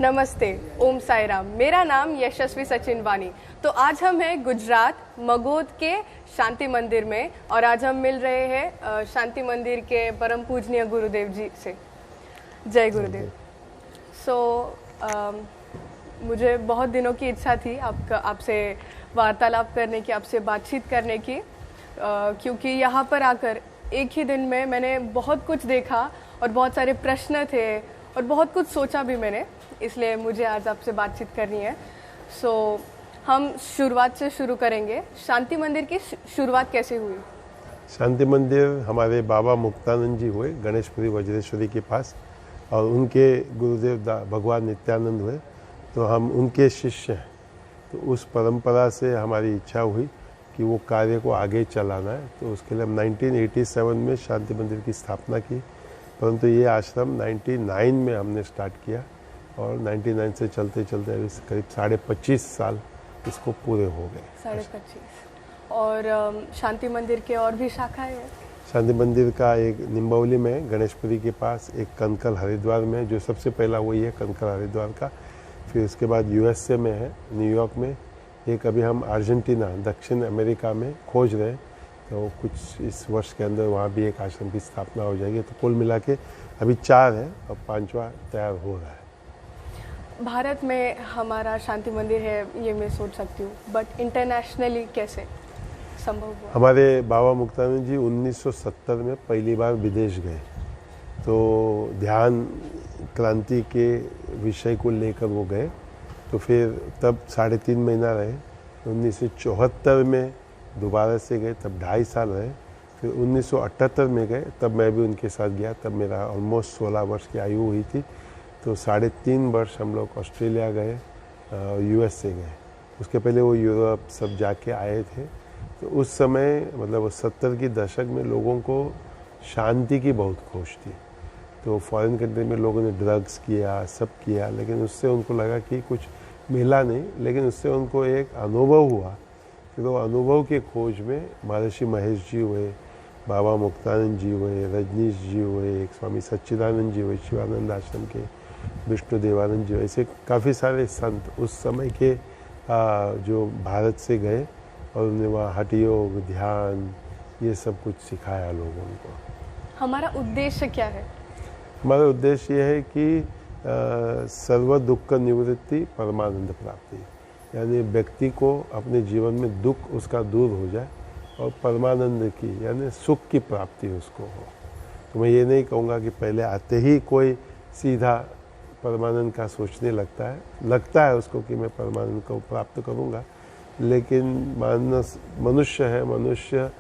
नमस्ते, ओम साई राम। मेरा नाम यशस्वी सचिन वानी। तो आज हम हैं गुजरात मगोद के शांति मंदिर में और आज हम मिल रहे हैं शांति मंदिर के परम पूजनीय गुरुदेव जी से। जय गुरुदेव। मुझे बहुत दिनों की इच्छा थी आपसे वार्तालाप करने की, आपसे बातचीत करने की, क्योंकि यहाँ पर आकर एक ही दिन में मैंने बहुत कुछ देखा और बहुत सारे प्रश्न थे और बहुत कुछ सोचा भी मैंने, इसलिए मुझे आज आपसे बातचीत करनी है। हम शुरुआत से शुरू करेंगे। शांति मंदिर की शुरुआत कैसे हुई? शांति मंदिर हमारे बाबा मुक्तानंद जी हुए गणेशपुरी वज्रेश्वरी के पास, और उनके गुरुदेव भगवान नित्यानंद हुए, तो हम उनके शिष्य हैं। तो उस परंपरा से हमारी इच्छा हुई कि वो कार्य को आगे चलाना है, तो उसके लिए हम 1987 में शांति मंदिर की स्थापना की। परंतु ये आश्रम 99 में हमने स्टार्ट किया और 99 से चलते चलते अभी करीब 25.5 साल इसको पूरे हो गए। 25.5। और शांति मंदिर के और भी शाखाएं हैं? शांति मंदिर का एक निम्बौली में गणेशपुरी के पास, एक कनकल हरिद्वार में, जो सबसे पहला वही है कनकल हरिद्वार का। फिर उसके बाद यूएसए में है, न्यूयॉर्क में। एक अभी हम अर्जेंटीना, दक्षिण अमेरिका में खोज रहे हैं, तो कुछ इस वर्ष के अंदर वहाँ भी एक आश्रम की स्थापना हो जाएगी। तो कुल मिला के अभी 4 है और 5वां तैयार हो रहा है। भारत में हमारा शांति मंदिर है, ये मैं सोच सकती हूँ, बट इंटरनेशनली कैसे संभव हुआ? हमारे बाबा मुक्तानंद जी 1970 में पहली बार विदेश गए, तो ध्यान क्रांति के विषय को लेकर वो गए। तो फिर तब 3.5 महीना रहे। 1974 में दोबारा से गए, तब 2.5 साल रहे। फिर 1978 में गए, तब मैं भी उनके साथ गया। तब मेरा ऑलमोस्ट 16 वर्ष की आयु हुई थी। तो 3.5 वर्ष हम लोग ऑस्ट्रेलिया गए और यूएस से गए। उसके पहले वो यूरोप सब जाके आए थे। तो उस समय मतलब वो 70 की दशक में लोगों को शांति की बहुत खोज थी। तो फॉरेन कंट्री में लोगों ने ड्रग्स किया, सब किया, लेकिन उससे उनको लगा कि कुछ मिला नहीं। लेकिन उससे उनको एक अनुभव हुआ। फिर वो अनुभव के खोज में महर्षि महेश जी हुए, बाबा मुक्तानंद जी हुए, रजनीश जी हुए, एक स्वामी सच्चिदानंद जी हुए शिवानंद आश्रम के, विष्णु देवानंद जी, ऐसे काफ़ी सारे संत उस समय के जो भारत से गए और उन्होंने वहाँ हठ योग, ध्यान, ये सब कुछ सिखाया लोगों को। हमारा उद्देश्य क्या है? हमारा उद्देश्य ये है कि सर्व दुख निवृत्ति, परमानंद प्राप्ति, यानी व्यक्ति को अपने जीवन में दुख उसका दूर हो जाए और परमानंद की यानी सुख की प्राप्ति उसको हो। तो मैं ये नहीं कहूँगा कि पहले आते ही कोई सीधा परमानंद का सोचने लगता है उसको कि मैं परमानंद को प्राप्त करूँगा, लेकिन मनुष्य है, मनुष्य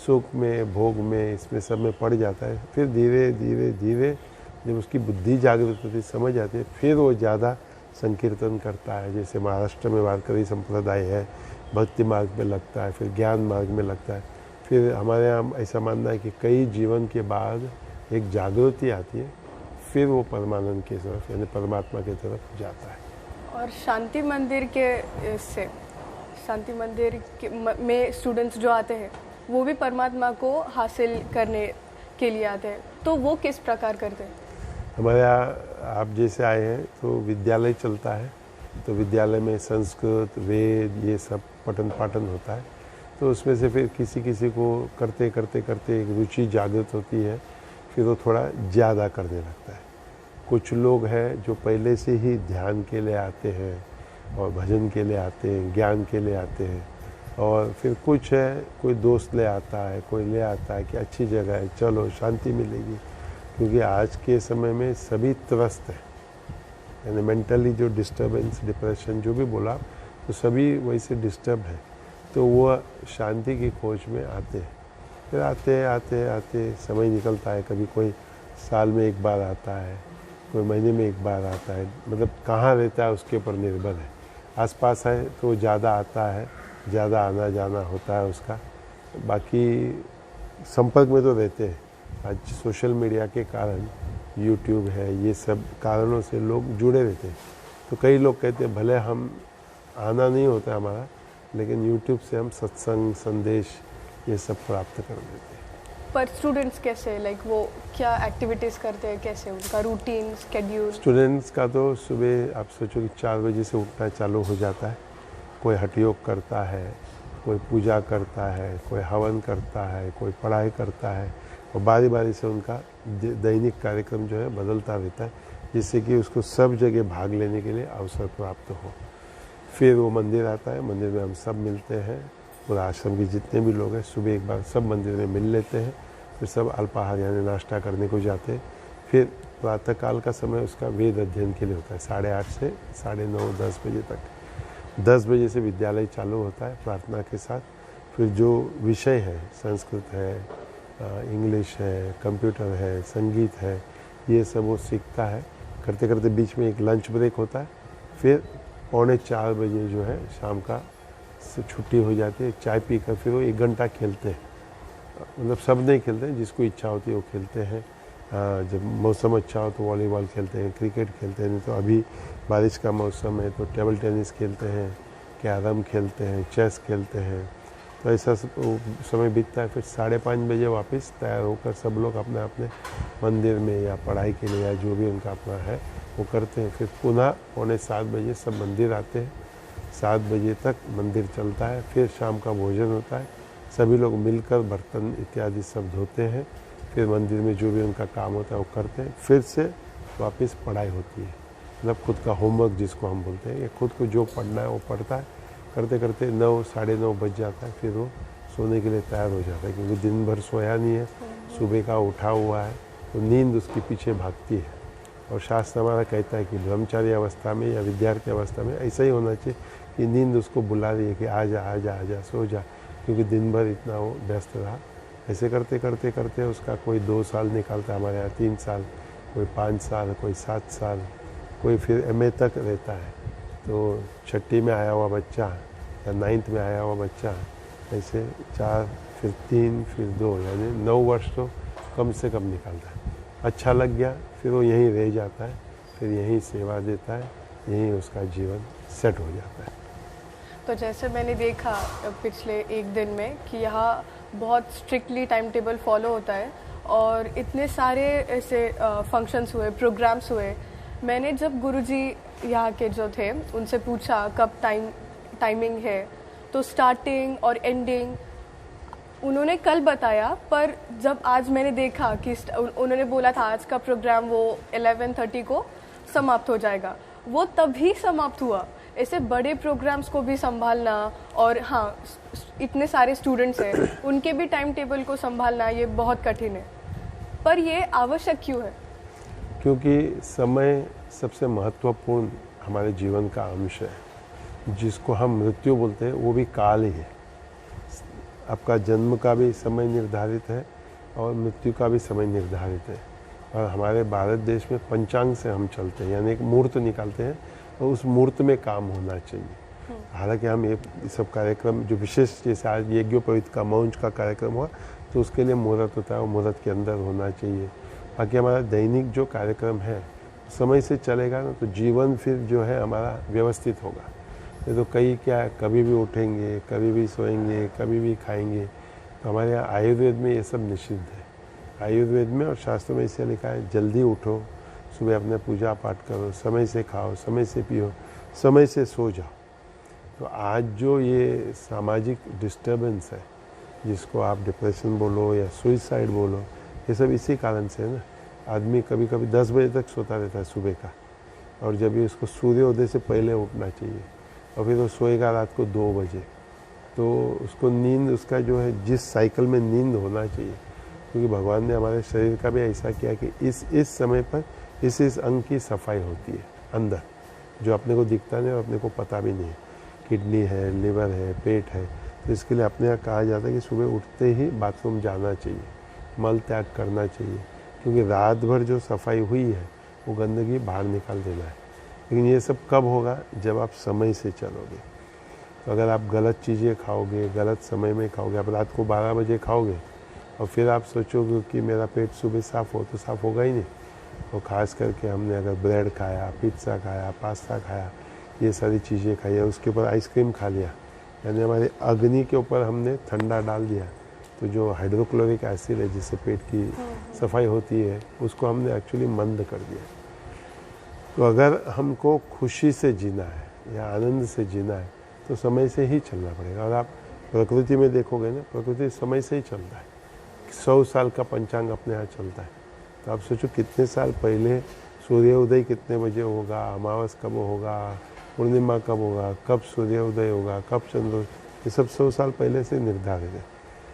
सुख में, भोग में, इसमें सब में पड़ जाता है। फिर धीरे धीरे धीरे जब उसकी बुद्धि जागृत होती, समझ आती है, फिर वो ज़्यादा संकीर्तन करता है। जैसे महाराष्ट्र में वारकरी संप्रदाय है, भक्ति मार्ग में लगता है, फिर ज्ञान मार्ग में लगता है। फिर हमारे यहाँ ऐसा मानना है कि कई जीवन के बाद एक जागृति आती है, फिर वो परमानंद की तरफ यानी परमात्मा की तरफ जाता है। और शांति मंदिर में स्टूडेंट्स जो आते हैं वो भी परमात्मा को हासिल करने के लिए आते हैं, तो वो किस प्रकार करते हैं? हमारे यहाँ आप जैसे आए हैं तो विद्यालय चलता है, तो विद्यालय में संस्कृत, वेद, ये सब पठन पाठन होता है। तो उसमें से फिर किसी किसी को करते करते करते एक रुचि जागृत होती है, फिर वो थोड़ा ज़्यादा करने लगता है। कुछ लोग हैं जो पहले से ही ध्यान के लिए आते हैं और भजन के लिए आते हैं, ज्ञान के लिए आते हैं। और फिर कुछ है, कोई दोस्त ले आता है, कोई ले आता है कि अच्छी जगह है, चलो शांति मिलेगी। क्योंकि आज के समय में सभी त्रस्त हैं, यानी मेंटली जो डिस्टर्बेंस, डिप्रेशन जो भी बोला, तो सभी वैसे डिस्टर्ब है। तो वो शांति की खोज में आते हैं। फिर आते समय निकलता है। कभी कोई साल में एक बार आता है, कोई महीने में एक बार आता है, मतलब कहाँ रहता है उसके ऊपर निर्भर है। आसपास है तो ज़्यादा आता है, ज़्यादा आना जाना होता है उसका। बाकी संपर्क में तो रहते हैं। आज सोशल मीडिया के कारण, यूट्यूब है, ये सब कारणों से लोग जुड़े रहते हैं। तो कई लोग कहते हैं भले हम आना नहीं होता हमारा, लेकिन यूट्यूब से हम सत्संग, संदेश, ये सब प्राप्त कर लेते हैं। पर स्टूडेंट्स कैसे, लाइक वो क्या एक्टिविटीज़ करते हैं, कैसे उनका रूटीन स्केड्यूल? स्टूडेंट्स का तो सुबह आप सोचो कि 4 बजे से उठना चालू हो जाता है। कोई हठ योग करता है, कोई पूजा करता है, कोई हवन करता है, कोई पढ़ाई करता है, और बारी बारी से उनका दैनिक कार्यक्रम जो है बदलता रहता है, जिससे कि उसको सब जगह भाग लेने के लिए अवसर प्राप्त हो। फिर वो मंदिर आता है, मंदिर में हम सब मिलते हैं, पूरा आश्रम के जितने भी लोग हैं सुबह एक बार सब मंदिर में मिल लेते हैं। फिर सब अल्पाहार यानी नाश्ता करने को जाते हैं। फिर प्रातःकाल का समय उसका वेद अध्ययन के लिए होता है 8:30 से 9:30 10 बजे तक। 10 बजे से विद्यालय चालू होता है प्रार्थना के साथ। फिर जो विषय है, संस्कृत है, इंग्लिश है, कंप्यूटर है, संगीत है, ये सब वो सीखता है। करते करते बीच में एक लंच ब्रेक होता है। फिर 3:45 बजे जो है शाम का छुट्टी हो जाती है। चाय पीकर फिर वो 1 घंटा खेलते हैं। मतलब सब नहीं खेलते हैं, जिसको इच्छा होती है वो खेलते हैं। जब मौसम अच्छा हो तो वॉलीबॉल खेलते हैं, क्रिकेट खेलते हैं, नहीं तो अभी बारिश का मौसम है तो टेबल टेनिस खेलते हैं, कैरम खेलते हैं, चेस खेलते हैं। तो ऐसा समय बीतता है। फिर 5:30 बजे वापस तैयार होकर सब लोग अपने अपने मंदिर में या पढ़ाई के लिए या जो भी उनका अपना है वो करते हैं। फिर पुनः 6:45 बजे सब मंदिर आते हैं। 7 बजे तक मंदिर चलता है। फिर शाम का भोजन होता है, सभी लोग मिलकर बर्तन इत्यादि सब धोते हैं। फिर मंदिर में जो भी उनका काम होता है वो करते हैं। फिर से वापस पढ़ाई होती है, मतलब खुद का होमवर्क जिसको हम बोलते हैं, ये खुद को जो पढ़ना है वो पढ़ता है। करते करते 9 साढ़े 9 बज जाता है। फिर वो सोने के लिए तैयार हो जाता है, क्योंकि दिन भर सोया नहीं है, सुबह का उठा हुआ है, तो नींद उसके पीछे भागती है। और शास्त्र हमारा कहता है कि ब्रह्मचारी अवस्था में या विद्यार्थी अवस्था में ऐसा ही होना चाहिए कि नींद उसको बुला रही है कि आ जा आ जा आ जा, सो जा, क्योंकि दिन भर इतना वो व्यस्त रहा। ऐसे करते करते करते उसका कोई 2 साल निकालता है, हमारे यहाँ 3 साल, कोई 5 साल, कोई 7 साल, कोई फिर MA तक रहता है। तो 6ठी में आया हुआ बच्चा या 9th में आया हुआ बच्चा, ऐसे 4 फिर 3 फिर 2 यानी 9 वर्ष तो कम से कम निकालता है। अच्छा लग गया फिर वो यहीं रह जाता है, फिर यहीं सेवा देता है, यहीं उसका जीवन सेट हो जाता है। तो जैसे मैंने देखा पिछले 1 दिन में कि यहाँ बहुत स्ट्रिक्टली टाइम टेबल फॉलो होता है और इतने सारे ऐसे फंक्शंस हुए, प्रोग्राम्स हुए। मैंने जब गुरुजी यहाँ के जो थे उनसे पूछा कब टाइमिंग है, तो स्टार्टिंग और एंडिंग उन्होंने कल बताया, पर जब आज मैंने देखा कि उन्होंने बोला था आज का प्रोग्राम वो 11:30 को समाप्त हो जाएगा, वो तभी समाप्त हुआ। ऐसे बड़े प्रोग्राम्स को भी संभालना, और हाँ इतने सारे स्टूडेंट्स हैं उनके भी टाइम टेबल को संभालना, ये बहुत कठिन है। पर ये आवश्यक क्यों है? क्योंकि समय सबसे महत्वपूर्ण हमारे जीवन का अंश है। जिसको हम मृत्यु बोलते हैं वो भी काल ही है। आपका जन्म का भी समय निर्धारित है और मृत्यु का भी समय निर्धारित है। और हमारे भारत देश में पंचांग से हम चलते हैं, यानी एक मुहूर्त निकालते हैं और उस मुहूर्त में काम होना चाहिए। हालांकि हम ये सब कार्यक्रम जो विशेष, जैसे आज यज्ञोपवीत का मौंज का कार्यक्रम हुआ, तो उसके लिए मुहूर्त होता है, वो मुहूर्त के अंदर होना चाहिए। बाकी हमारा दैनिक जो कार्यक्रम है समय से चलेगा ना, तो जीवन फिर जो है हमारा व्यवस्थित होगा। ये तो कई क्या है, कभी भी उठेंगे, कभी भी सोएंगे, कभी भी खाएंगे। तो हमारे यहाँ आयुर्वेद में ये सब निषिद्ध है। आयुर्वेद में और शास्त्रों में इसे लिखा है जल्दी उठो, सुबह अपने पूजा पाठ करो, समय से खाओ, समय से पियो, समय से सो जाओ। तो आज जो ये सामाजिक डिस्टर्बेंस है, जिसको आप डिप्रेशन बोलो या सुइसाइड बोलो, ये सब इसी कारण से है ना। आदमी कभी कभी 10 बजे तक सोता रहता है सुबह का, और जब भी उसको सूर्योदय से पहले उठना चाहिए, और फिर वो सोएगा रात को 2 बजे। तो उसको नींद, उसका जो है जिस साइकिल में नींद होना चाहिए, क्योंकि भगवान ने हमारे शरीर का भी ऐसा किया कि इस समय पर इस अंग की सफाई होती है अंदर, जो अपने को दिखता नहीं और अपने को पता भी नहीं है। किडनी है, लिवर है, पेट है। तो इसके लिए अपने यहाँ कहा जाता है कि सुबह उठते ही बाथरूम जाना चाहिए, मल त्याग करना चाहिए, क्योंकि रात भर जो सफाई हुई है वो गंदगी बाहर निकाल देना है। लेकिन ये सब कब होगा? जब आप समय से चलोगे। तो अगर आप गलत चीज़ें खाओगे, गलत समय में खाओगे, आप रात को 12 बजे खाओगे और फिर आप सोचोगे कि मेरा पेट सुबह साफ़ हो, तो साफ़ होगा ही नहीं। और ख़ास करके हमने अगर ब्रेड खाया, पिज़्ज़ा खाया, पास्ता खाया, ये सारी चीज़ें खाई, उसके ऊपर आइसक्रीम खा लिया, यानी हमारे अग्नि के ऊपर हमने ठंडा डाल दिया, तो तो जो हाइड्रोक्लोरिक एसिड है जिससे पेट की सफाई होती है उसको हमने एक्चुअली मंद कर दिया। तो अगर हमको खुशी से जीना है या आनंद से जीना है तो समय से ही चलना पड़ेगा। और आप प्रकृति में देखोगे ना, प्रकृति समय से ही चलता है। 100 साल का पंचांग अपने यहाँ चलता है। तो आप सोचो कितने साल पहले सूर्योदय कितने बजे होगा, अमावस कब होगा, पूर्णिमा कब होगा, कब सूर्योदय होगा, कब चंद्र, ये सब 100 साल पहले से निर्धारित है।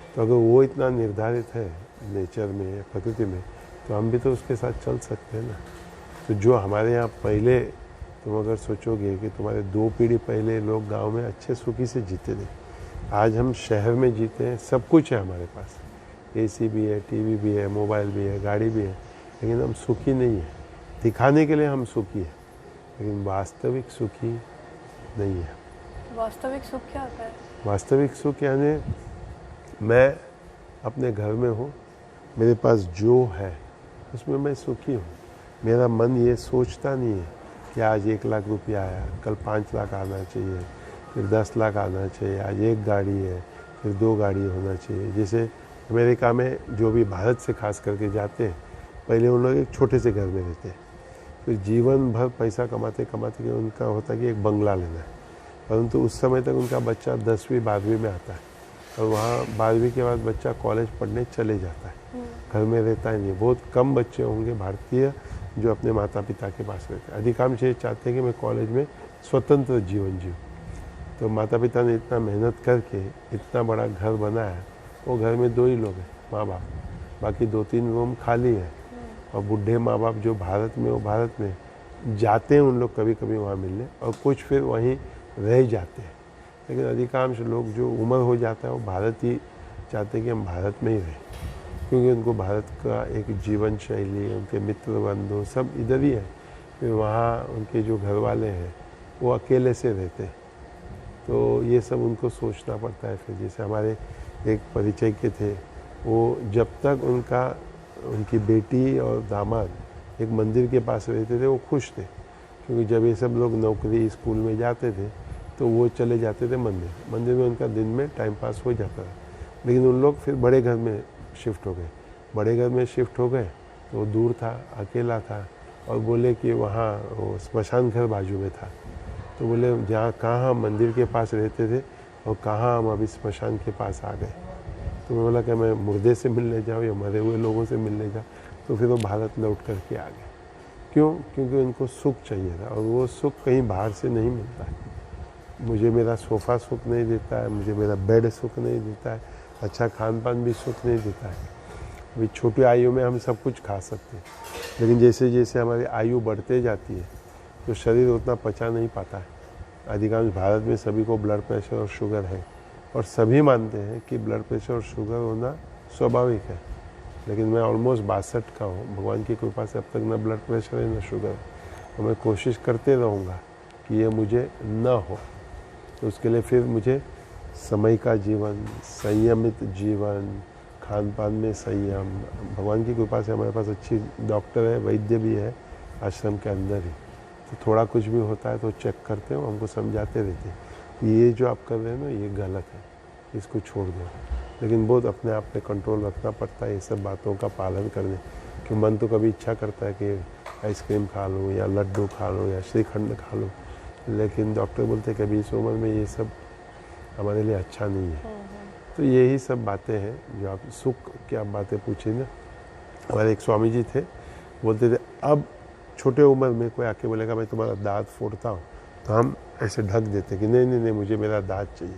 तो अगर वो इतना निर्धारित है नेचर में, प्रकृति में, तो हम भी तो उसके साथ चल सकते हैं ना। तो जो हमारे यहाँ पहले, तुम अगर सोचोगे कि तुम्हारे 2 पीढ़ी पहले लोग गांव में अच्छे सुखी से जीते थे, आज हम शहर में जीते हैं, सब कुछ है हमारे पास, एसी भी है, टीवी भी है, मोबाइल भी है, गाड़ी भी है, लेकिन हम सुखी नहीं है। दिखाने के लिए हम सुखी है, लेकिन वास्तविक सुखी नहीं है। वास्तविक सुख क्या होता है? वास्तविक सुख यानी मैं अपने घर में हूँ, मेरे पास जो है उसमें मैं सुखी हूँ। मेरा मन ये सोचता नहीं है कि आज 1 लाख रुपया आया, कल 5 लाख आना चाहिए, फिर 10 लाख आना चाहिए, आज 1 गाड़ी है, फिर 2 गाड़ी होना चाहिए। जैसे अमेरिका में जो भी भारत से खास करके जाते हैं, पहले उन लोग एक छोटे से घर में रहते हैं, फिर जीवन भर पैसा कमाते कमाते कि उनका होता है कि एक बंगला लेना है। परंतु उस समय तक उनका बच्चा 10वीं 12वीं में आता है और वहाँ 12वीं के बाद बच्चा कॉलेज पढ़ने चले जाता है, घर में रहता ही नहीं। बहुत कम बच्चे होंगे भारतीय जो अपने माता पिता के पास रहते हैं। अधिकांश ये चाहते हैं कि मैं कॉलेज में स्वतंत्र जीवन जीऊँ। तो माता पिता ने इतना मेहनत करके इतना बड़ा घर बनाया, वो घर में 2 ही लोग हैं, माँ बाप, बाकी 2-3 रूम खाली है। और बूढ़े माँ बाप जो भारत में, वो भारत में जाते हैं उन लोग कभी कभी वहाँ मिलने, और कुछ फिर वहीं रह जाते हैं। लेकिन अधिकांश लोग जो उम्र हो जाता है वो भारत ही चाहते हैं कि हम भारत में ही रहें, क्योंकि उनको भारत का एक जीवन शैली, उनके मित्र बंधु सब इधर ही है। फिर वहाँ उनके जो घर वाले हैं वो अकेले से रहते हैं, तो ये सब उनको सोचना पड़ता है। फिर जैसे हमारे एक परिचय के थे, वो जब तक उनकी बेटी और दामाद एक मंदिर के पास रहते थे वो खुश थे, क्योंकि जब ये सब लोग नौकरी स्कूल में जाते थे तो वो चले जाते थे मंदिर में उनका दिन में टाइम पास हो जाता था। लेकिन उन लोग फिर बड़े घर में शिफ्ट हो गए। बड़े घर में शिफ्ट हो गए तो वो दूर था, अकेला था, और बोले कि वहाँ वो स्मशान घर बाजू में था। तो बोले जहाँ कहाँ हम मंदिर के पास रहते थे और कहाँ हम अभी स्मशान के पास आ गए। तो मैं बोला कि मैं मुर्दे से मिलने जाऊँ या मरे हुए लोगों से मिलने जाऊँ। तो फिर वो भारत लौट करके आ गए। क्यों? क्योंकि उनको सुख चाहिए था, और वो सुख कहीं बाहर से नहीं मिलता है। मुझे मेरा सोफ़ा सुख नहीं देता है, मुझे मेरा बेड सुख नहीं देता है, अच्छा खान पान भी सुख नहीं देता है। अभी छोटी आयु में हम सब कुछ खा सकते हैं, लेकिन जैसे जैसे हमारी आयु बढ़ते जाती है तो शरीर उतना पचा नहीं पाता है। अधिकांश भारत में सभी को ब्लड प्रेशर और शुगर है, और सभी मानते हैं कि ब्लड प्रेशर और शुगर होना स्वाभाविक है। लेकिन मैं ऑलमोस्ट 62 का हूँ, भगवान की कृपा से अब तक ना ब्लड प्रेशर है ना शुगर है, और मैं कोशिश करते रहूँगा कि ये मुझे न हो। तो उसके लिए फिर मुझे समय का जीवन, संयमित जीवन, खान पान में संयम, भगवान की कृपा से हमारे पास अच्छी डॉक्टर है, वैद्य भी है आश्रम के अंदर ही। तो थोड़ा कुछ भी होता है तो चेक करते हैं, हमको समझाते रहते हैं ये जो आप कर रहे हैं ना ये गलत है, इसको छोड़ दो। लेकिन बहुत अपने आप पे कंट्रोल रखना पड़ता है ये सब बातों का पालन करने। कि मन तो कभी इच्छा करता है कि आइसक्रीम खा लूँ या लड्डू खा लूँ या श्रीखंड खा लूँ, लेकिन डॉक्टर बोलते हैं कि अभी इस उम्र में ये सब हमारे लिए अच्छा नहीं है। तो यही सब बातें हैं जो आप सुख की आप बातें पूछी ना। हमारे एक स्वामी जी थे, बोलते थे अब छोटे उम्र में कोई आके बोलेगा मैं तुम्हारा दांत फोड़ता हूँ, तो हम ऐसे ढक देते कि नहीं नहीं नहीं मुझे मेरा दांत चाहिए।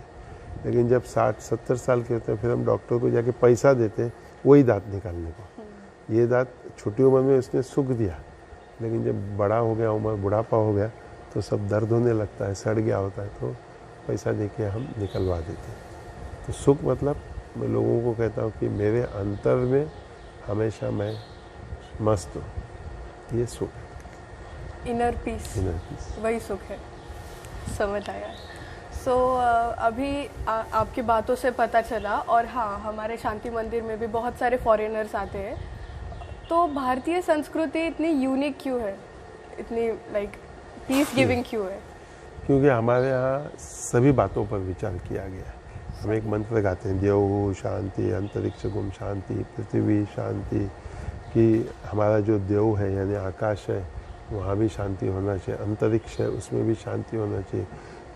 लेकिन जब 60-70 साल के होते हैं फिर हम डॉक्टर को जाके पैसा देते हैं वही दांत निकालने को। ये दांत छोटी उम्र में उसने सुख दिया, लेकिन जब बड़ा हो गया, उम्र बुढ़ापा हो गया, तो सब दर्द होने लगता है, सड़ गया होता है, तो पैसा दे के हम निकलवा देते हैं। तो सुख मतलब मैं लोगों को कहता हूँ कि मेरे अंतर में हमेशा मैं मस्त हूँ, ये सुख है। इनर पीस, वही सुख है। समझ आया। सो अभी आपकी बातों से पता चला, और हाँ हमारे शांति मंदिर में भी बहुत सारे फॉरेनर्स आते हैं। तो भारतीय संस्कृति इतनी यूनिक क्यों है, इतनी लाइक पीस गिविंग क्यों है? क्योंकि हमारे यहाँ सभी बातों पर विचार किया गया है। हम एक मंत्र गाते हैं, देव शांति, अंतरिक्ष गुम शांति, पृथ्वी शांति, कि हमारा जो देव है यानी आकाश है वहाँ भी शांति होना चाहिए, अंतरिक्ष है उसमें भी शांति होना चाहिए,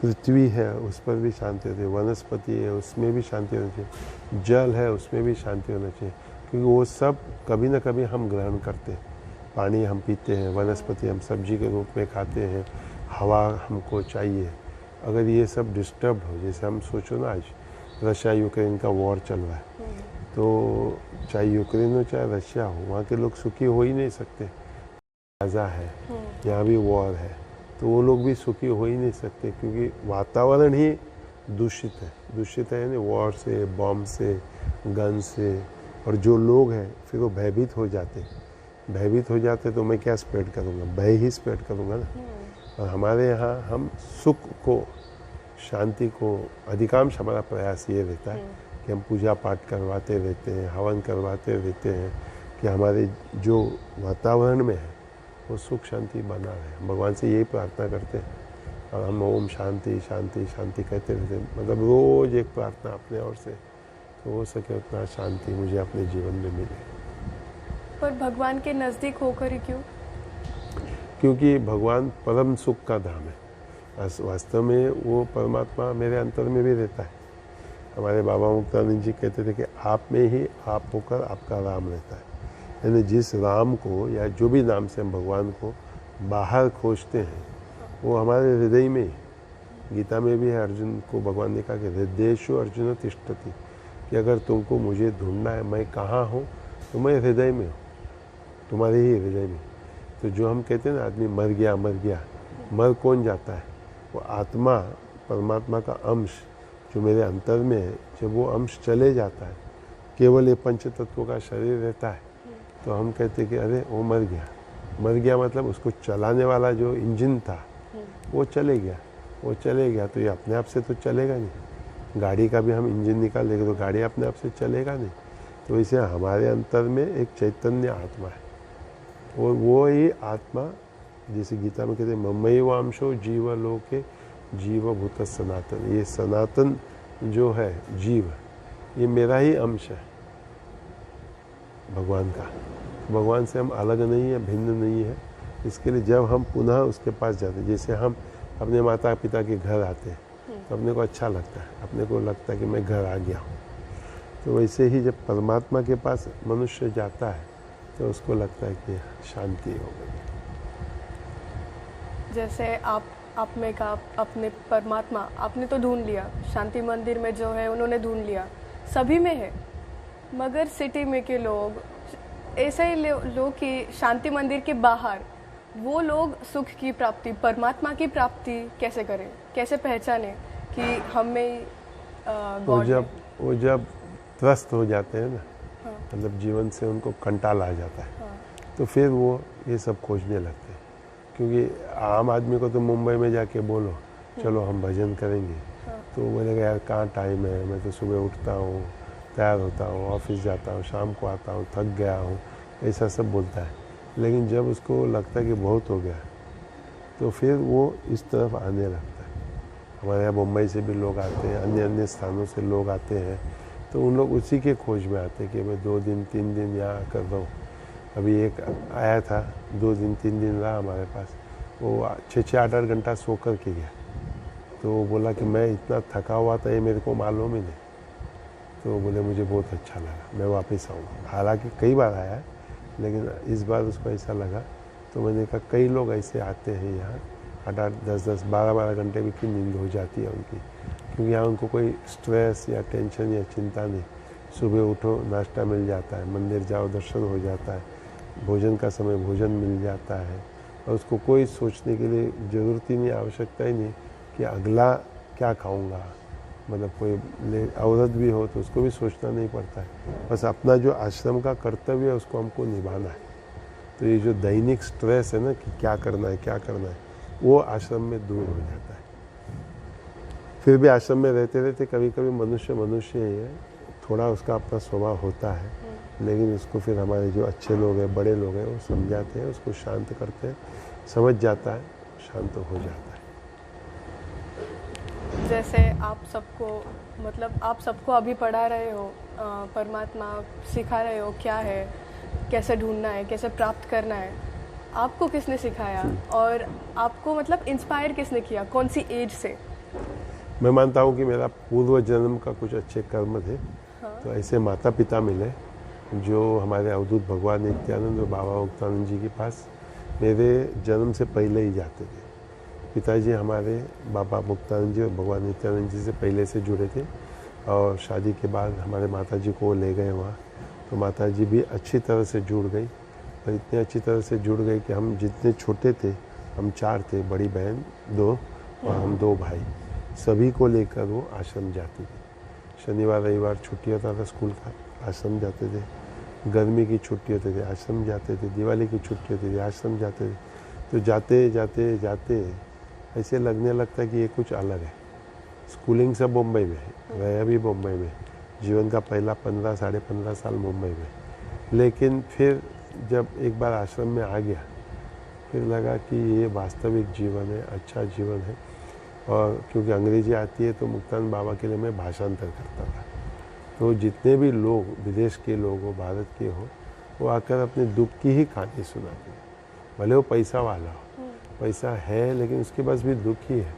पृथ्वी है उस पर भी शांति होती है, वनस्पति है उसमें भी शांति होनी चाहिए, जल है उसमें भी शांति होना चाहिए, क्योंकि वो सब कभी ना कभी हम ग्रहण करते हैं। पानी हम पीते हैं, वनस्पति हम सब्जी के रूप में खाते हैं, हवा हमको चाहिए। अगर ये सब डिस्टर्ब हो, जैसे हम सोचो ना, आज रशिया यूक्रेन का वॉर चल रहा है, तो चाहे यूक्रेन हो चाहे रशिया हो, वहाँ के लोग सुखी हो ही नहीं सकते। गाजा है, यहाँ भी वॉर है, तो वो लोग भी सुखी हो ही नहीं सकते, क्योंकि वातावरण ही दूषित है। दूषित है यानी वॉर से, बॉम्ब से, गन से, और जो लोग हैं फिर वो भयभीत हो जाते। भयभीत हो जाते तो मैं क्या स्प्रेड करूँगा, भय ही स्प्रेड करूँगा ना। और हमारे यहाँ हम सुख को, शांति को, अधिकांश हमारा प्रयास ये रहता है कि हम पूजा पाठ करवाते रहते हैं, हवन करवाते रहते हैं, कि हमारे जो वातावरण में है वो सुख शांति बना रहे। भगवान से यही प्रार्थना करते हैं, और हम ओम शांति शांति शांति कहते रहते हैं, मतलब रोज एक प्रार्थना अपने ओर से, तो हो सके उतना शांति मुझे अपने जीवन में मिले। पर भगवान के नज़दीक होकर ही क्यों? क्योंकि भगवान परम सुख का धाम है। वास्तव में वो परमात्मा मेरे अंतर में भी रहता है। हमारे बाबा मुक्तानंद जी कहते थे कि आप में ही आप होकर आपका राम रहता है। यानी जिस राम को या जो भी नाम से हम भगवान को बाहर खोजते हैं वो हमारे हृदय में ही। गीता में भी है, अर्जुन को भगवान ने कहा कि हृदयेषु अर्जुन तिष्ठति, कि अगर तुमको मुझे ढूंढना है मैं कहाँ हूँ, तो मैं हृदय में हूँ, तुम्हारे ही हृदय में। तो जो हम कहते हैं ना आदमी मर गया मर गया, मर कौन जाता है? वो आत्मा, परमात्मा का अंश जो मेरे अंतर में है, जब वो अंश चले जाता है, केवल ये पंच तत्वों का शरीर रहता है, तो हम कहते हैं कि अरे वो मर गया। मर गया मतलब उसको चलाने वाला जो इंजन था वो चले गया। वो चले गया तो ये अपने आप से तो चलेगा नहीं। गाड़ी का भी हम इंजन निकाल देंगे तो गाड़ी अपने आप से चलेगा नहीं। तो इसे हमारे अंतर में एक चैतन्य आत्मा है, और वो ही आत्मा, जैसे गीता में कहते हैं ममैवांशो जीवलोके जीवभूत सनातन, ये सनातन जो है जीव, ये मेरा ही अंश है भगवान का। भगवान से हम अलग नहीं है, भिन्न नहीं है। इसके लिए जब हम पुनः उसके पास जाते हैं, जैसे हम अपने माता पिता के घर आते हैं तो अपने को अच्छा लगता है, अपने को लगता है कि मैं घर आ गया हूँ। तो वैसे ही जब परमात्मा के पास मनुष्य जाता है तो उसको लगता है कि शांति हो गई। जैसे आप में का अपने परमात्मा आपने तो ढूंढ लिया, शांति मंदिर में जो है उन्होंने ढूंढ लिया, सभी में है। मगर सिटी में के लोग, ऐसे ही लोग कि शांति मंदिर के बाहर वो लोग सुख की प्राप्ति, परमात्मा की प्राप्ति कैसे करें, कैसे पहचाने कि हमें वो जब त्रस्त हो जाते हैं ना, मतलब जीवन से उनको कंटाल आ जाता है, तो फिर वो ये सब खोजने लगते हैं। क्योंकि आम आदमी को तो मुंबई में जाके बोलो चलो हम भजन करेंगे, तो वो बोलेगा यार कहाँ टाइम है, मैं तो सुबह उठता हूँ, तैयार होता हूँ, ऑफिस जाता हूँ, शाम को आता हूँ, थक गया हूँ, ऐसा सब बोलता है। लेकिन जब उसको लगता है कि बहुत हो गया, तो फिर वो इस तरफ आने लगता है। हमारे यहाँ मुंबई से भी लोग आते हैं, अन्य अन्य स्थानों से लोग आते हैं, तो उन लोग उसी के खोज में आते हैं कि मैं 2 दिन 3 दिन यहाँ कर रहा हूँ। अभी एक आया था 2 दिन 3 दिन रहा हमारे पास, वो 6-6 8-8 घंटा सो कर के गया। तो वो बोला कि मैं इतना थका हुआ था ये मेरे को मालूम ही नहीं। तो वो बोले मुझे बहुत अच्छा लगा, मैं वापस आऊँगा। हालांकि कई बार आया है, लेकिन इस बार उसको ऐसा लगा। तो मैंने कहा कई लोग ऐसे आते हैं यहाँ, 8-8 10-10 12-12 घंटे भी की नींद हो जाती है उनकी, क्योंकि यहाँ उनको कोई स्ट्रेस या टेंशन या चिंता नहीं। सुबह उठो नाश्ता मिल जाता है, मंदिर जाओ दर्शन हो जाता है, भोजन का समय भोजन मिल जाता है, और उसको कोई सोचने के लिए ज़रूरत ही नहीं, आवश्यकता ही नहीं कि अगला क्या खाऊंगा। मतलब कोई औरत भी हो तो उसको भी सोचना नहीं पड़ता है, बस अपना जो आश्रम का कर्तव्य है उसको हमको निभाना है। तो ये जो दैनिक स्ट्रेस है ना कि क्या करना है, वो आश्रम में दूर हो जाता है। फिर भी आश्रम में रहते रहते कभी कभी मनुष्य ही है, थोड़ा उसका अपना स्वभाव होता है, लेकिन उसको फिर हमारे जो अच्छे लोग हैं, बड़े लोग हैं, वो समझाते हैं, उसको शांत करते हैं, समझ जाता है, शांत हो जाता है। जैसे आप सबको मतलब आप सबको अभी पढ़ा रहे हो, परमात्मा सिखा रहे हो क्या है, कैसे ढूंढना है, कैसे प्राप्त करना है, आपको किसने सिखाया और आपको मतलब इंस्पायर किसने किया, कौन सी एज से? मैं मानता हूँ कि मेरा पूर्व जन्म का कुछ अच्छे कर्म थे। हाँ। तो ऐसे माता पिता मिले जो हमारे अवधूत भगवान नित्यानंद और बाबा मुक्तानंद जी के पास मेरे जन्म से पहले ही जाते थे। पिताजी हमारे बाबा मुक्तानंद जी और भगवान नित्यानंद जी से पहले से जुड़े थे और शादी के बाद हमारे माता जी को ले गए वहाँ। तो माता जी भी अच्छी तरह से जुड़ गई और इतनी अच्छी तरह से जुड़ गई कि हम जितने छोटे थे, हम 4 थे, बड़ी बहन 2 और हम 2 भाई, सभी को लेकर वो आश्रम जाती थी। शनिवार रविवार छुट्टी होता था स्कूल का, आश्रम जाते थे। गर्मी की छुट्टी होती थी, आश्रम जाते थे। दिवाली की छुट्टी होती थी, आश्रम जाते थे। तो जाते जाते जाते ऐसे लगने लगता है कि ये कुछ अलग है। स्कूलिंग सब मुंबई में है, रहा भी मुंबई में, जीवन का पहला 15 साढ़े 15 साल मुंबई में। लेकिन फिर जब एक बार आश्रम में आ गया, फिर लगा कि ये वास्तविक जीवन है, अच्छा जीवन है। और क्योंकि अंग्रेजी आती है तो मुक्तानंद बाबा के लिए मैं भाषांतर करता था। तो जितने भी लोग, विदेश के लोग हो, भारत के हो, वो आकर अपने दुख की ही कहानी सुनाते हैं। भले वो पैसा वाला हो, पैसा है लेकिन उसके पास भी दुख ही है।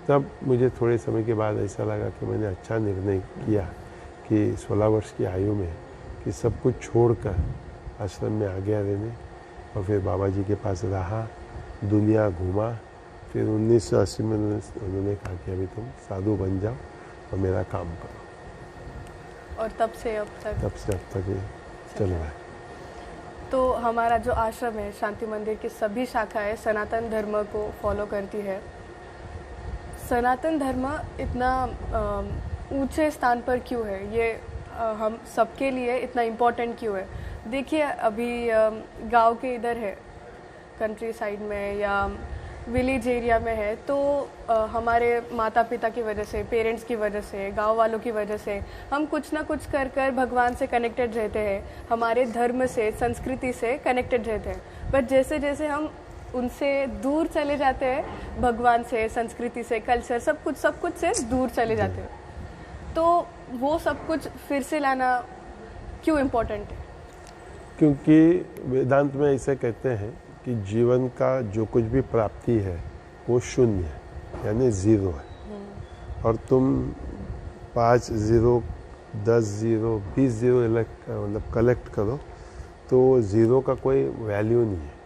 तब मुझे थोड़े समय के बाद ऐसा लगा कि मैंने अच्छा निर्णय किया कि 16 वर्ष की आयु में कि सब कुछ छोड़कर आश्रम में आ गया रहने। और फिर बाबा जी के पास रहा, दुनिया घूमा। फिर 1980 में उन्होंने कहा कि अभी तुम साधु बन जाओ और मेरा काम करो। और तब से अब तक ये चल रहा है। तो हमारा जो आश्रम है, शांति मंदिर की सभी शाखाएं सनातन धर्म को फॉलो करती है। सनातन धर्म इतना ऊंचे स्थान पर क्यों है? ये हम सबके लिए इतना इम्पोर्टेंट क्यों है? देखिए, अभी गांव के इधर है, कंट्री साइड में या विलेज एरिया में है, तो हमारे माता पिता की वजह से, पेरेंट्स की वजह से, गांव वालों की वजह से हम कुछ ना कुछ कर कर भगवान से कनेक्टेड रहते हैं, हमारे धर्म से, संस्कृति से कनेक्टेड रहते हैं। बट जैसे जैसे हम उनसे दूर चले जाते हैं, भगवान से, संस्कृति से, कल्चर, सब कुछ से दूर चले जाते हैं। तो वो सब कुछ फिर से लाना क्यों इम्पोर्टेंट है? क्योंकि वेदांत में ऐसे कहते हैं कि जीवन का जो कुछ भी प्राप्ति है वो शून्य है, यानी 0 है। और तुम 5 0, 10 0, 20 0 मतलब कलेक्ट करो तो 0 का कोई वैल्यू नहीं है।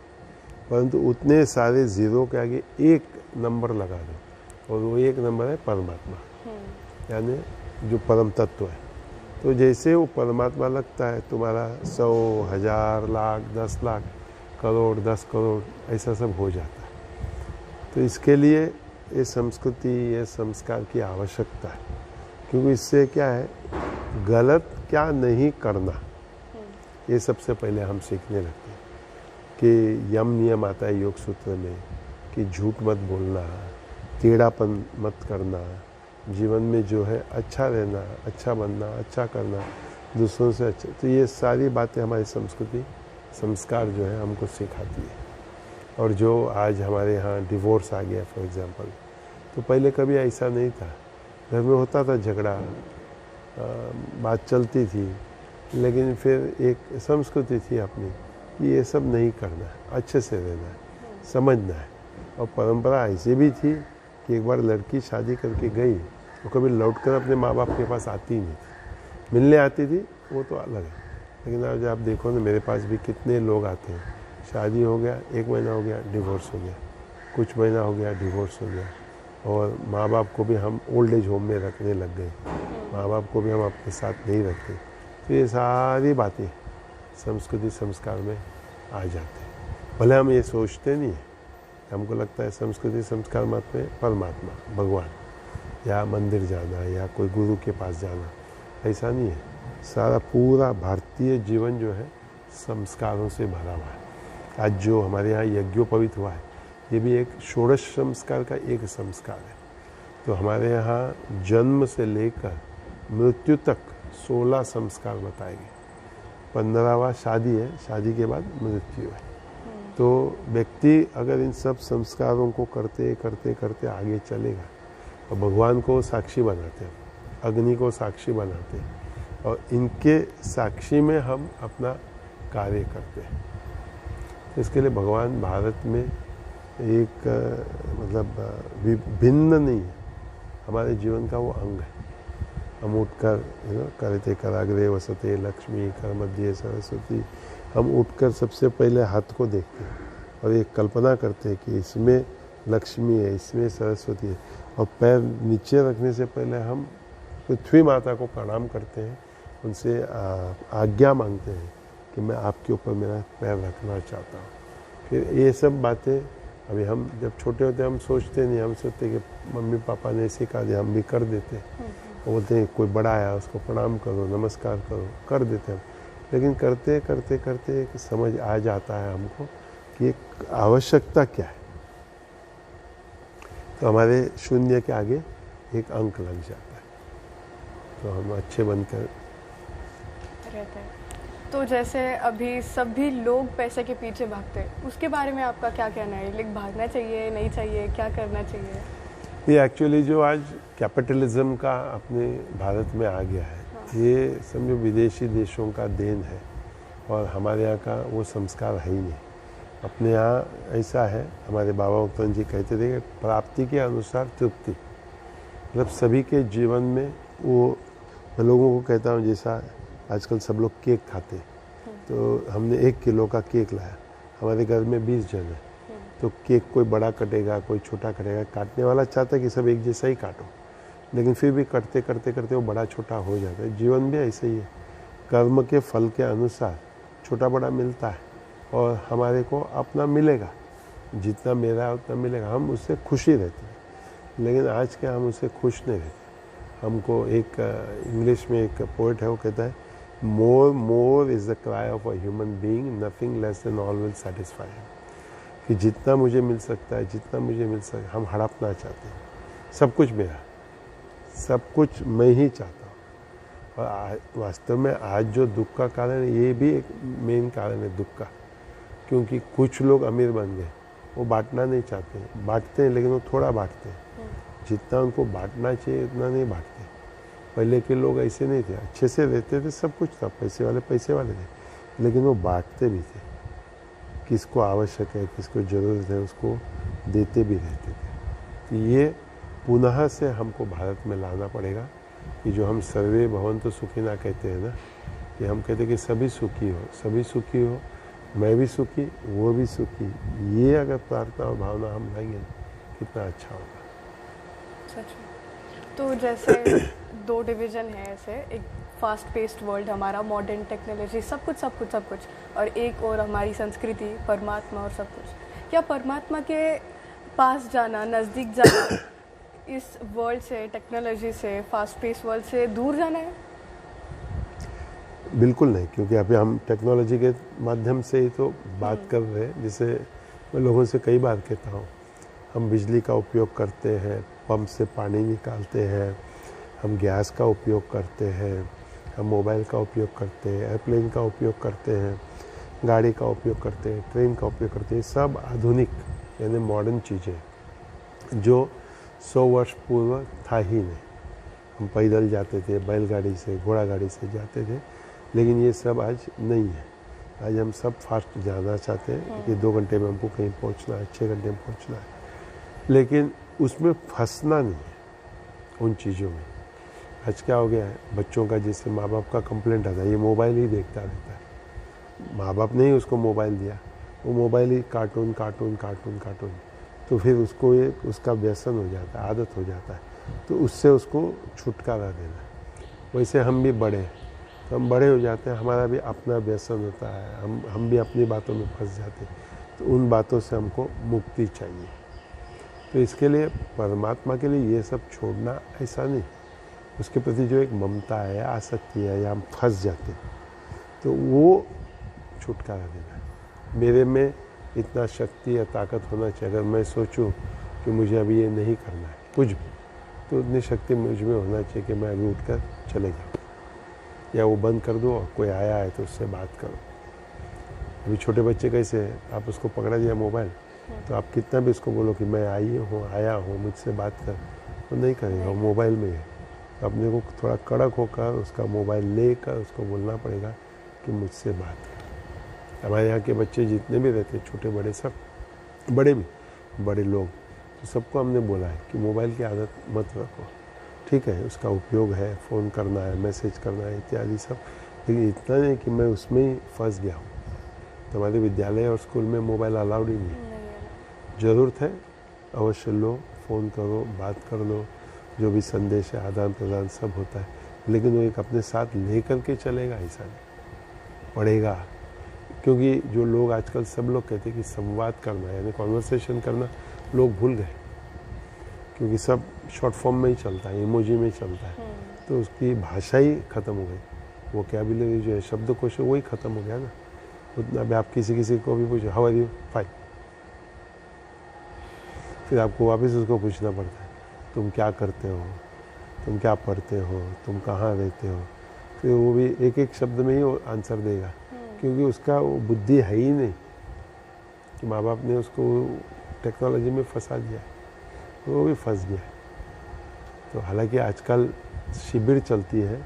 परंतु उतने सारे 0 के आगे एक नंबर लगा दो और वो एक नंबर है परमात्मा, यानी जो परम तत्व है। तो जैसे वो परमात्मा लगता है, तुम्हारा 100, 1000, लाख, 10 लाख, करोड़, 10 करोड़ ऐसा सब हो जाता है। तो इसके लिए ये संस्कृति, ये संस्कार की आवश्यकता है। क्योंकि इससे क्या है, गलत क्या नहीं करना, ये सबसे पहले हम सीखने लगते हैं। कि यम नियम आता है योग सूत्र में कि झूठ मत बोलना, टेढ़ापन मत करना, जीवन में जो है अच्छा रहना, अच्छा बनना, अच्छा करना, दूसरों से अच्छा। तो ये सारी बातें हमारी संस्कृति, संस्कार जो है हमको सिखाती है। और जो आज हमारे यहाँ डिवोर्स आ गया फॉर एग्जांपल, तो पहले कभी ऐसा नहीं था। घर में होता था झगड़ा, बात चलती थी, लेकिन फिर एक संस्कृति थी अपनी कि ये सब नहीं करना है, अच्छे से रहना है, समझना है। और परंपरा ऐसी भी थी कि एक बार लड़की शादी करके गई तो कभी लौटकर अपने माँ बाप के पास आती ही नहीं थी। मिलने आती थी वो तो अलग है, लेकिन आज आप देखो ना, मेरे पास भी कितने लोग आते हैं, शादी हो गया, 1 महीना हो गया डिवोर्स हो गया, कुछ महीना हो गया डिवोर्स हो गया। और माँ बाप को भी हम ओल्ड एज होम में रखने लग गए, माँ बाप को भी हम अपने साथ नहीं रखते। तो ये सारी बातें संस्कृति संस्कार में आ जाते हैं। भले हम ये सोचते नहीं हैं, हमको लगता है संस्कृति संस्कार मत में परमात्मा, भगवान या मंदिर जाना या कोई गुरु के पास जाना, ऐसा नहीं है। सारा पूरा भारतीय जीवन जो है संस्कारों से भरा हुआ है। आज जो हमारे यहाँ यज्ञोपवीत हुआ है, ये भी एक षोडश संस्कार का एक संस्कार है। तो हमारे यहाँ जन्म से लेकर मृत्यु तक 16 संस्कार बताए गए। 15वां शादी है, शादी के बाद मृत्यु है। तो व्यक्ति अगर इन सब संस्कारों को करते करते करते आगे चलेगा और भगवान को साक्षी बनाते हैं, अग्नि को साक्षी बनाते हैं, और इनके साक्षी में हम अपना कार्य करते हैं। तो इसके लिए भगवान भारत में एक मतलब भिन्न नहीं है, हमारे जीवन का वो अंग है। हम उठकर करते कराग्रे वसते लक्ष्मी कर मध्य सरस्वती, हम उठकर सबसे पहले हाथ को देखते हैं और एक कल्पना करते हैं कि इसमें लक्ष्मी है, इसमें सरस्वती है, और पैर नीचे रखने से पहले हम पृथ्वी माता को प्रणाम करते हैं, उनसे आज्ञा मांगते हैं कि मैं आपके ऊपर मेरा पैर रखना चाहता हूँ। फिर ये सब बातें अभी हम जब छोटे होते हम सोचते नहीं, हम सोचते कि मम्मी पापा ने सिखा दिया, हम भी कर देते हैं। वो बोलते हैं कोई बड़ा आया उसको प्रणाम करो, नमस्कार करो, कर देते हैं। लेकिन करते करते करते एक समझ आ जाता है हमको कि एक आवश्यकता क्या है, तो हमारे शून्य के आगे एक अंक लग जाता है, तो हम अच्छे बनकर रहते हैं। तो जैसे अभी सभी लोग पैसे के पीछे भागते हैं, उसके बारे में आपका क्या कहना है? लेकिन भागना चाहिए, नहीं चाहिए, क्या करना चाहिए? ये एक्चुअली जो आज कैपिटलिज्म का अपने भारत में आ गया है, ये समझो विदेशी देशों का देन है, और हमारे यहाँ का वो संस्कार है ही नहीं। अपने यहाँ ऐसा है, हमारे बाबा उत्तम जी कहते थे कि प्राप्ति के अनुसार तृप्ति, मतलब सभी के जीवन में वो, मैं लोगों को कहता हूँ जैसा आजकल सब लोग केक खाते, तो हमने 1 किलो का केक लाया, हमारे घर में 20 जन है, तो केक कोई बड़ा कटेगा, कोई छोटा कटेगा, काटने वाला चाहता है कि सब एक जैसा ही काटो, लेकिन फिर भी करते करते करते वो बड़ा छोटा हो जाता है। जीवन भी ऐसे ही है, कर्म के फल के अनुसार छोटा बड़ा मिलता है, और हमारे को अपना मिलेगा, जितना मेरा है उतना मिलेगा, हम उससे खुशी रहते हैं। लेकिन आज के हम उससे खुश नहीं रहते। हमको एक इंग्लिश में एक पोएट है, वो कहता है मोर is the cry of a human being, nothing less than all will satisfy him. कि जितना मुझे मिल सकता है, जितना मुझे मिल सकता है, हम हड़पना चाहते हैं, सब कुछ मेरा, सब कुछ मैं ही चाहता हूँ। और वास्तव में आज जो दुख का कारण है, ये भी एक मेन कारण है दुख का, क्योंकि कुछ लोग अमीर बन गए, वो बांटना नहीं चाहते हैं, बांटते हैं लेकिन वो थोड़ा बांटते हैं, जितना उनको बांटना चाहिए उतना नहीं बांटते। पहले के लोग ऐसे नहीं थे, अच्छे से रहते थे, सब कुछ था, पैसे वाले थे, लेकिन वो बांटते भी थे, किसको आवश्यक है, किसको ज़रूरत है, उसको देते भी रहते थे। तो ये पुनः से हमको भारत में लाना पड़ेगा कि जो हम सर्वे भवन्तु सुखिनः कहते हैं ना, कि हम कहते हैं कि सभी सुखी हो, सभी सुखी हो, मैं भी सुखी, वो भी सुखी, ये अगर प्रार्थना और भावना हम लाएंगे कितना अच्छा होगा। सच में। तो जैसे 2 डिवीज़न है ऐसे, एक फास्ट पेस्ड वर्ल्ड हमारा, मॉडर्न टेक्नोलॉजी, सब कुछ, और एक और हमारी संस्कृति, परमात्मा और सब कुछ। क्या परमात्मा के पास जाना, नज़दीक जाना, इस वर्ल्ड से, टेक्नोलॉजी से, फास्ट पेस्ड वर्ल्ड से दूर जाना है? बिल्कुल नहीं, क्योंकि अभी हम टेक्नोलॉजी के माध्यम से ही तो बात कर रहे हैं। जैसे मैं लोगों से कई बार कहता हूँ, हम बिजली का उपयोग करते हैं, पंप से पानी निकालते हैं, हम गैस का उपयोग करते हैं, हम मोबाइल का उपयोग करते हैं, एयरप्लेन का उपयोग करते हैं, गाड़ी का उपयोग करते हैं, ट्रेन का उपयोग करते हैं। सब आधुनिक यानी मॉडर्न चीज़ें जो 100 वर्ष पूर्व था ही नहीं। हम पैदल जाते थे, बैलगाड़ी से, घोड़ा गाड़ी से जाते थे, लेकिन ये सब आज नहीं है। आज हम सब फास्ट जाना चाहते हैं कि 2 घंटे में हमको कहीं पहुंचना है, 6 घंटे में पहुंचना है, लेकिन उसमें फंसना नहीं है उन चीज़ों में। आज क्या हो गया है, बच्चों का जैसे माँ बाप का कंप्लेंट आता है, ये मोबाइल ही देखता रहता है। माँ बाप ने ही उसको मोबाइल दिया, वो मोबाइल ही कार्टून, तो फिर उसको एक उसका व्यसन हो जाता है, आदत हो जाता है, तो उससे उसको छुटकारा देना। वैसे हम भी बड़े हैं, तो हम बड़े हो जाते हैं, हमारा भी अपना व्यसन होता है, हम भी अपनी बातों में फंस जाते हैं, तो उन बातों से हमको मुक्ति चाहिए। तो इसके लिए परमात्मा के लिए ये सब छोड़ना ऐसा नहीं, उसके प्रति जो एक ममता है, आसक्ति है, या हम फंस जाते हैं, तो वो छुटकारा देना है। मेरे में इतना शक्ति या ताकत होना चाहिए, अगर मैं सोचूं कि मुझे अभी ये नहीं करना है कुछ भी, तो उतनी शक्ति मुझ में होना चाहिए कि मैं अभी उठकर चले जाऊँ, या वो बंद कर दो और कोई आया है तो उससे बात करो। अभी छोटे बच्चे कैसे हैं, आप उसको पकड़ा दिया मोबाइल, तो आप कितना भी उसको बोलो कि मैं आया हूँ, मुझसे बात कर, वो नहीं करेगा, वो मोबाइल में है। तो अपने को थोड़ा कड़क होकर उसका मोबाइल लेकर उसको बोलना पड़ेगा कि मुझसे बात कर। हमारे यहाँ के बच्चे जितने भी रहते, छोटे बड़े सब, बड़े भी, बड़े लोग, तो सबको हमने बोला है कि मोबाइल की आदत मत रखो, ठीक है, उसका उपयोग है, फ़ोन करना है, मैसेज करना है इत्यादि सब, लेकिन इतना नहीं कि मैं उसमें ही फंस गया हूँ। तो हमारे विद्यालय और स्कूल में मोबाइल अलाउड ही नहीं है। ज़रूरत है अवश्य लो, फ़ोन करो, बात कर लो, जो भी संदेश है आदान प्रदान सब होता है, लेकिन वो एक अपने साथ ले कर के चलेगा ऐसा नहीं, पढ़ेगा। क्योंकि जो लोग आजकल सब लोग कहते हैं कि संवाद करना है, यानी कॉन्वर्सेशन करना, लोग भूल गए, क्योंकि सब शॉर्ट फॉर्म में ही चलता है, इमोजी में ही चलता है, तो उसकी भाषा ही ख़त्म हो गई, वो कैबुलरी जो है, शब्दकोश वही ख़त्म हो गया ना। उतना भी आप किसी को भी पूछो हाउ आर यू, फाइन, फिर आपको वापस उसको पूछना पड़ता है तुम क्या करते हो, तुम क्या पढ़ते हो, तुम कहाँ रहते हो, फिर वो भी एक एक शब्द में ही वो आंसर देगा, क्योंकि उसका वो बुद्धि है ही नहीं कि माँ बाप ने उसको टेक्नोलॉजी में फंसा दिया, वो भी फंस गया। तो हालांकि आजकल शिविर चलती है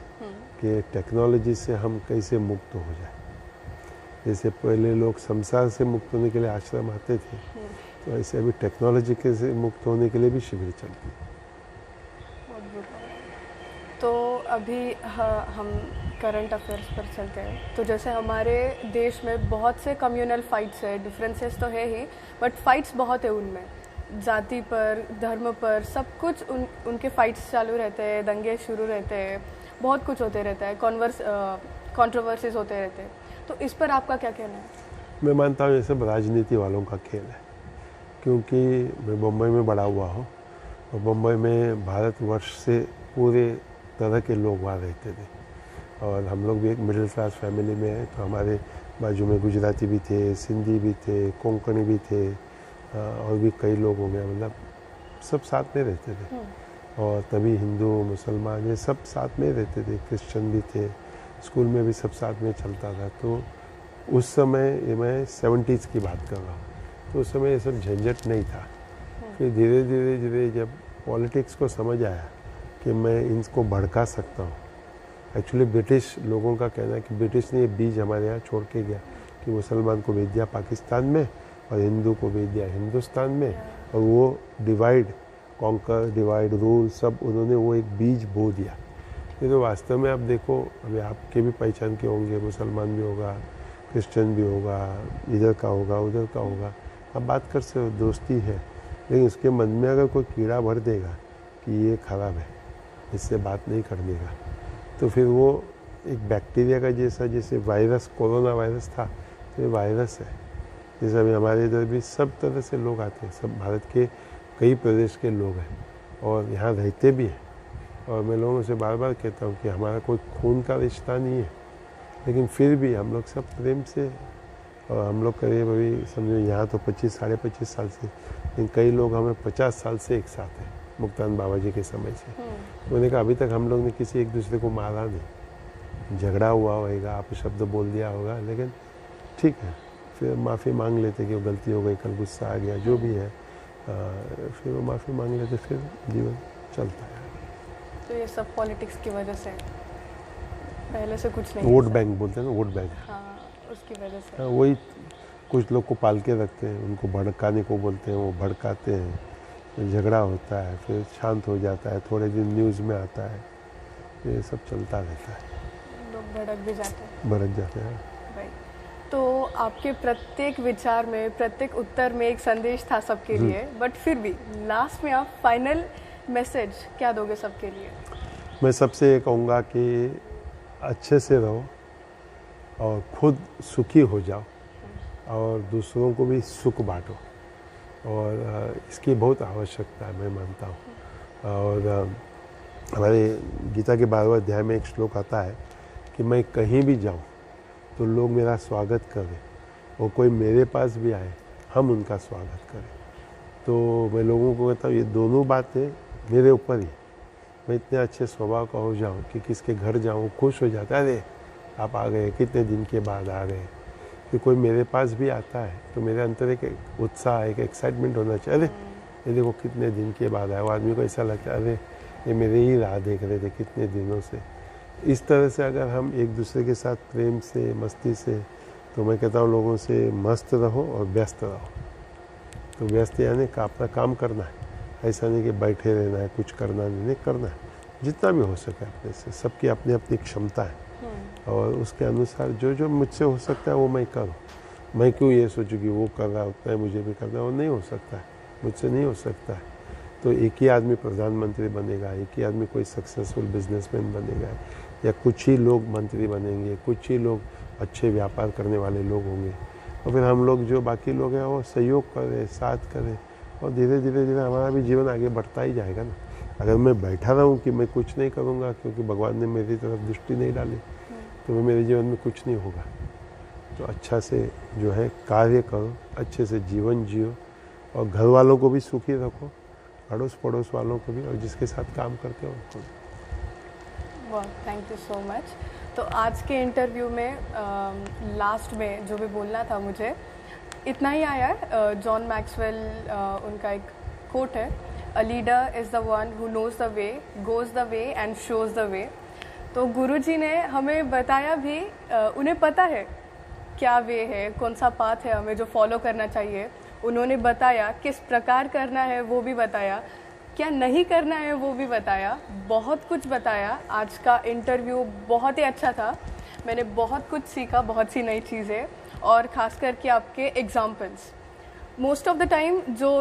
कि टेक्नोलॉजी से हम कैसे मुक्त हो जाए। जैसे पहले लोग संसार से मुक्त होने के लिए आश्रम आते थे, तो ऐसे अभी टेक्नोलॉजी के से मुक्त होने के लिए भी शिविर चलती है। तो अभी हम करंट अफेयर्स पर चलते हैं। तो जैसे हमारे देश में बहुत से कम्युनल फाइट्स है, डिफरेंसेस तो है ही, बट फाइट्स बहुत है उनमें, जाति पर, धर्म पर, सब कुछ उनके फाइट्स चालू रहते हैं, दंगे शुरू रहते हैं, बहुत कुछ होते रहता है, कंट्रोवर्सीज होते रहते हैं। तो इस पर आपका क्या कहना है? मैं मानता हूँ ये सब राजनीति वालों का खेल है, क्योंकि मैं बम्बई में बड़ा हुआ हूँ और बम्बई में भारतवर्ष से पूरे तरह के लोग वहाँ रहते थे, और हम लोग भी एक मिडिल क्लास फैमिली में हैं। तो हमारे बाजू में गुजराती भी थे, सिंधी भी थे, कोंकणी भी थे, और भी कई लोग हो गए, मतलब सब साथ में रहते थे। और तभी हिंदू मुसलमान ये सब साथ में रहते थे, क्रिश्चियन भी थे, स्कूल में भी सब साथ में चलता था। तो उस समय, ये मैं 70s की बात कर रहा हूँ, तो उस समय ये सब झंझट नहीं था। फिर धीरे धीरे धीरे जब पॉलिटिक्स को समझ आया कि मैं इनको भड़का सकता हूँ। एक्चुअली ब्रिटिश लोगों का कहना है कि ब्रिटिश ने ये बीज हमारे यहाँ छोड़ के गया कि मुसलमान को भेज दिया पाकिस्तान में और हिंदू को भेज दिया हिंदुस्तान में, और वो डिवाइड कॉन्कर, डिवाइड रूल, सब उन्होंने वो एक बीज बो दिया। ये तो वास्तव में आप देखो, अभी आपके भी पहचान के होंगे, मुसलमान भी होगा, क्रिश्चियन भी होगा, इधर का होगा, उधर का होगा, आप बात कर सकते हो, दोस्ती है, लेकिन उसके मन में अगर कोई कीड़ा भर देगा कि ये खराब है, इससे बात नहीं करने का, तो फिर वो एक बैक्टीरिया का जैसा, जैसे वायरस, कोरोना वायरस था, तो ये वायरस है। जैसे अभी हमारे इधर भी सब तरह से लोग आते हैं, सब भारत के कई प्रदेश के लोग हैं और यहाँ रहते भी हैं। और मैं लोगों से बार बार कहता हूँ कि हमारा कोई खून का रिश्ता नहीं है, लेकिन फिर भी हम लोग सब प्रेम से, और हम लोग करीब अभी समझो यहाँ तो 25 साढ़े 25 साल से, लेकिन कई लोग हमें 50 साल से एक साथ हैं, मुक्तान बाबा जी के समय से। मैंने कहा अभी तक हम लोग ने किसी एक दूसरे को मारा नहीं, झगड़ा हुआ होगा, आप शब्द बोल दिया होगा, लेकिन ठीक है, फिर माफ़ी मांग लेते कि वो गलती हो गई, कल गुस्सा आ गया, जो भी है, फिर वो माफ़ी मांग लेते, फिर जीवन चलता है। तो ये सब पॉलिटिक्स की वजह से, पहले से कुछ नहीं, वोट बैंक बोलते हैं ना, वोट बैंक, हाँ, उसकी वजह से। वही कुछ लोग को पाल के रखते हैं, उनको भड़काने को बोलते हैं, वो भड़काते हैं, झगड़ा होता है, फिर शांत हो जाता है, थोड़े दिन न्यूज़ में आता है, ये सब चलता रहता है, लोग भड़क भी जाते हैं, भड़क जाते हैं। भाई, तो आपके प्रत्येक विचार में, प्रत्येक उत्तर में एक संदेश था सबके लिए, बट फिर भी लास्ट में आप फाइनल मैसेज क्या दोगे सबके लिए? मैं सबसे ये कहूँगा कि अच्छे से रहो और खुद सुखी हो जाओ और दूसरों को भी सुख बांटो, और इसकी बहुत आवश्यकता है, मैं मानता हूँ। और हमारे गीता के 12वें अध्याय में एक श्लोक आता है कि मैं कहीं भी जाऊँ तो लोग मेरा स्वागत करें, और कोई मेरे पास भी आए हम उनका स्वागत करें। तो मैं लोगों को कहता हूँ ये दोनों बातें मेरे ऊपर ही, मैं इतने अच्छे स्वभाव का हो जाऊँ कि किसके घर जाऊँ खुश हो जाता है, अरे आप आ गए, कितने दिन के बाद आ गए। कि कोई मेरे पास भी आता है तो मेरे अंदर एक उत्साह, एक एक्साइटमेंट होना चाहिए, अरे ये देखो कितने दिन के बाद आया। वो आदमी को ऐसा लगता है अरे ये मेरे ही राह देख रहे थे कितने दिनों से। इस तरह से अगर हम एक दूसरे के साथ प्रेम से, मस्ती से, तो मैं कहता हूँ लोगों से मस्त रहो और व्यस्त रहो। तो व्यस्त यानी का अपना काम करना है, ऐसा नहीं कि बैठे रहना है, कुछ करना नहीं करना है, जितना भी हो सके अपने से। सबकी अपनी अपनी क्षमता है और उसके अनुसार जो जो मुझसे हो सकता है वो मैं करूँ। मैं क्यों ये सोचूं कि वो कर रहा होता है मुझे भी करना है, वो नहीं हो सकता है, मुझसे नहीं हो सकता है। तो एक ही आदमी प्रधानमंत्री बनेगा, एक ही आदमी कोई सक्सेसफुल बिजनेसमैन बनेगा, या कुछ ही लोग मंत्री बनेंगे, कुछ ही लोग अच्छे व्यापार करने वाले लोग होंगे, और फिर हम लोग जो बाकी लोग हैं वो सहयोग करें, साथ करें, और धीरे धीरे धीरे हमारा भी जीवन आगे बढ़ता ही जाएगा ना। अगर मैं बैठा रहूँ कि मैं कुछ नहीं करूँगा क्योंकि भगवान ने मेरी तरफ दृष्टि नहीं डाली, तो मेरे जीवन में कुछ नहीं होगा। तो अच्छा से जो है कार्य करो, अच्छे से जीवन जियो, और घर वालों को भी सुखी रखो, अड़ोस पड़ोस वालों को भी, और जिसके साथ काम करते हो उनको भी। वाह, थैंक यू सो मच। तो आज के इंटरव्यू में लास्ट में जो भी बोलना था मुझे इतना ही आया। जॉन मैक्सवेल उनका एक कोट है, a leader is the one who knows the way, goes the way and shows the way. तो गुरुजी ने हमें बताया भी, उन्हें पता है क्या वे है, कौन सा पाथ है हमें जो फॉलो करना चाहिए। उन्होंने बताया किस प्रकार करना है वो भी बताया, क्या नहीं करना है वो भी बताया, बहुत कुछ बताया। आज का इंटरव्यू बहुत ही अच्छा था, मैंने बहुत कुछ सीखा, बहुत सी नई चीज़ें, और ख़ास करके आपके examples. Most of the time जो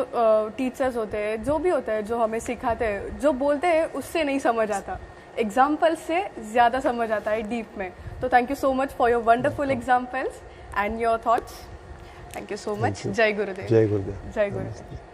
टीचर्स होते हैं, जो भी होता है, जो हमें सिखाते हैं, जो बोलते हैं उससे नहीं समझ आता, एग्जाम्पल्स से ज़्यादा समझ आता है डीप में। तो thank you so much for your wonderful examples and your thoughts. Thank you so much. जय गुरुदेव। जय गुरुदेव। जय गुरुदेव।